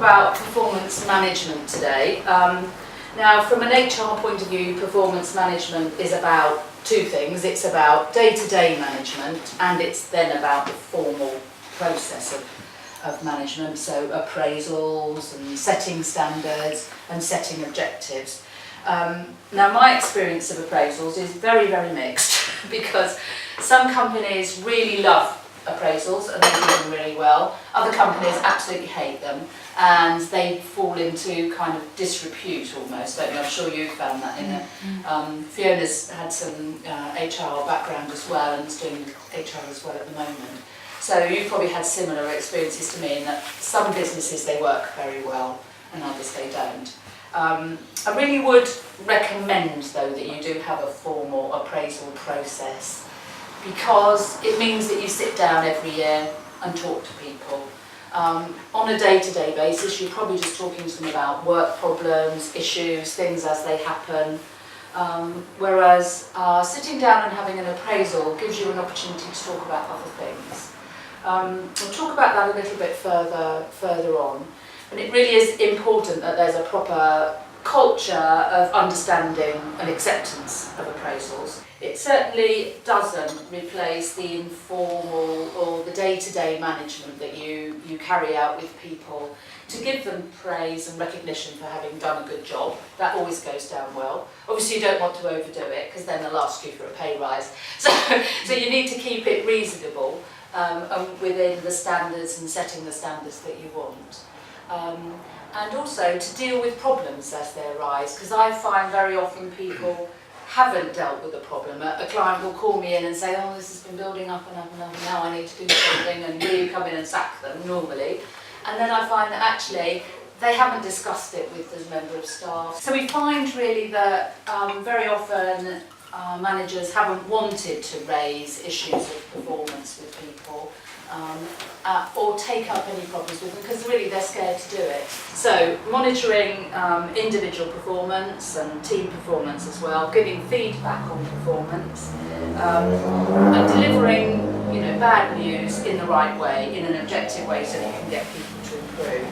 about performance management today. Now, from an HR point of view, performance management is about two things. It's about day-to-day management, and it's then about the formal process of management, so appraisals and setting standards and setting objectives. Now, my experience of appraisals is very, very mixed because some companies really love appraisals and they do them really well. Other companies absolutely hate them and they fall into kind of disrepute almost. I'm sure you've found that in it. Fiona's had some HR background as well and is doing HR as well at the moment. So you've probably had similar experiences to me in that some businesses they work very well and others they don't. I really would recommend though that you do have a formal appraisal process, because it means that you sit down every year and talk to people. On a day-to-day basis, you're probably just talking to them about work problems, issues, things as they happen. Whereas sitting down and having an appraisal gives you an opportunity to talk about other things. We'll talk about that a little bit further on. And it really is important that there's a proper culture of understanding and acceptance of appraisals. It certainly doesn't replace the informal or the day-to-day management that you carry out with people to give them praise and recognition for having done a good job. That always goes down well. Obviously you don't want to overdo it because then they'll ask you for a pay rise. So you need to keep it reasonable and within the standards and setting the standards that you want. And also to deal with problems as they arise, because I find very often people haven't dealt with a problem. A client will call me in and say, oh, this has been building up and up and up, and now I need to do something, and really come in and sack them normally. And then I find that actually they haven't discussed it with the member of staff. So we find really that very often managers haven't wanted to raise issues of performance with people. Or take up any problems with them because really they're scared to do it. So monitoring individual performance and team performance as well, giving feedback on performance, and delivering bad news in the right way, in an objective way, so that you can get people to improve.